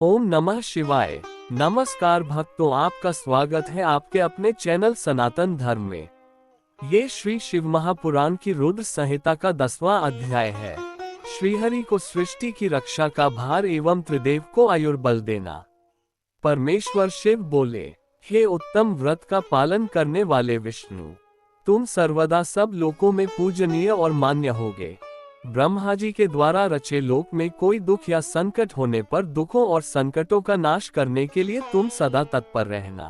ओम नमः शिवाय। नमस्कार भक्तों, आपका स्वागत है आपके अपने चैनल सनातन धर्म में। ये श्री शिव महापुराण की रुद्र संहिता का 10वां अध्याय है। श्रीहरि को सृष्टि की रक्षा का भार एवं त्रिदेव को आयुर्बल देना। परमेश्वर शिव बोले, हे उत्तम व्रत का पालन करने वाले विष्णु, तुम सर्वदा सब लोकों में पूजनीय और मान्य होगे। ब्रह्मा जी के द्वारा रचे लोक में कोई दुख या संकट होने पर दुखों और संकटों का नाश करने के लिए तुम सदा तत्पर रहना।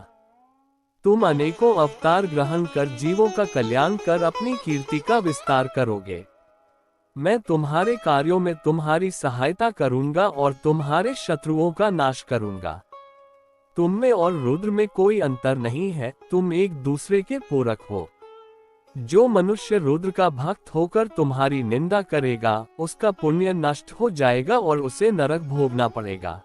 तुम अनेकों अवतार ग्रहण कर जीवों का कल्याण कर अपनी कीर्ति का विस्तार करोगे। मैं तुम्हारे कार्यों में तुम्हारी सहायता करूंगा और तुम्हारे शत्रुओं का नाश करूंगा। तुम में और रुद्र में कोई अंतर नहीं है, तुम एक दूसरे के पूरक हो। जो मनुष्य रुद्र का भक्त होकर तुम्हारी निंदा करेगा, उसका पुण्य नष्ट हो जाएगा और उसे नरक भोगना पड़ेगा।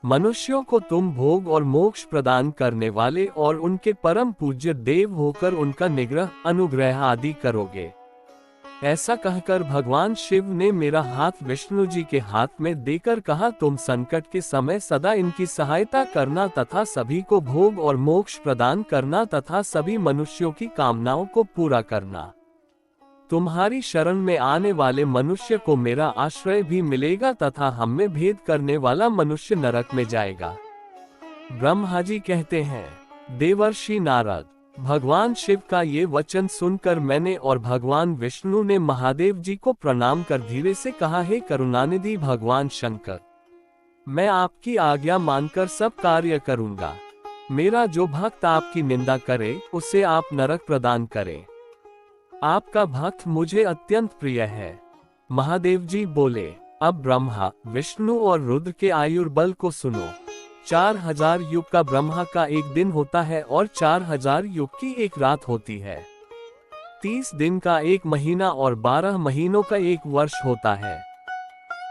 मनुष्यों को तुम भोग और मोक्ष प्रदान करने वाले और उनके परम पूज्य देव होकर उनका निग्रह, अनुग्रह आदि करोगे। ऐसा कहकर भगवान शिव ने मेरा हाथ विष्णु जी के हाथ में देकर कहा, तुम संकट के समय सदा इनकी सहायता करना तथा सभी को भोग और मोक्ष प्रदान करना तथा सभी मनुष्यों की कामनाओं को पूरा करना। तुम्हारी शरण में आने वाले मनुष्य को मेरा आश्रय भी मिलेगा तथा हम में भेद करने वाला मनुष्य नरक में जाएगा। ब्रह्मा जी कहते हैं, देवर्षि नारद, भगवान शिव का ये वचन सुनकर मैंने और भगवान विष्णु ने महादेव जी को प्रणाम कर धीरे से कहा, हे करुणानिधि भगवान शंकर, मैं आपकी आज्ञा मानकर सब कार्य करूंगा। मेरा जो भक्त आपकी निंदा करे उसे आप नरक प्रदान करें। आपका भक्त मुझे अत्यंत प्रिय है। महादेव जी बोले, अब ब्रह्मा, विष्णु और रुद्र के आयुर्बल को सुनो। 4000 युग का ब्रह्मा का एक दिन होता है और 4000 युग की एक रात होती है। 30 दिन का एक महीना और 12 महीनों का एक वर्ष होता है।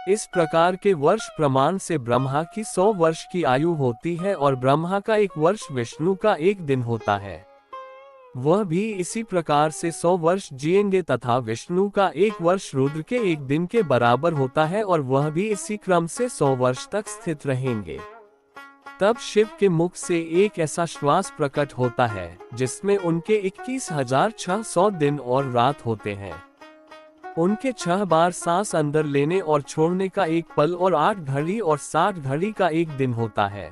इस प्रकार के वर्ष प्रमाण से ब्रह्मा की 100 वर्ष की आयु होती है और ब्रह्मा का एक वर्ष विष्णु का एक दिन होता है। वह भी इसी प्रकार से 100 वर्ष जिएंगे तथा विष्णु का एक वर्ष रुद्र के एक दिन के बराबर होता है और वह भी इसी क्रम से 100 वर्ष तक स्थित रहेंगे। तब शिव के मुख से एक ऐसा श्वास प्रकट होता है जिसमें उनके 21,600 दिन और रात होते हैं। उनके 6 बार सांस अंदर लेने और छोड़ने का एक पल और 8 घड़ी और 60 घड़ी का एक दिन होता है।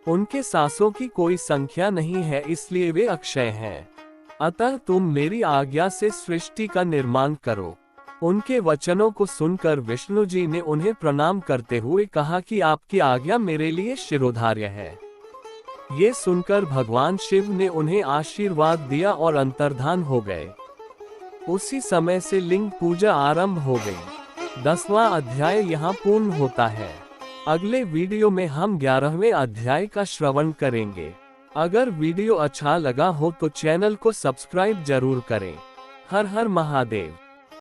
उनके सांसों की कोई संख्या नहीं है, इसलिए वे अक्षय हैं। अतः तुम मेरी आज्ञा से सृष्टि का निर्माण करो। उनके वचनों को सुनकर विष्णु जी ने उन्हें प्रणाम करते हुए कहा कि आपकी आज्ञा मेरे लिए शिरोधार्य है। ये सुनकर भगवान शिव ने उन्हें आशीर्वाद दिया और अंतर्धान हो गए। उसी समय से लिंग पूजा आरंभ हो गई। 10वां अध्याय यहाँ पूर्ण होता है। अगले वीडियो में हम 11वें अध्याय का श्रवण करेंगे। अगर वीडियो अच्छा लगा हो तो चैनल को सब्सक्राइब जरूर करें। हर हर महादेव।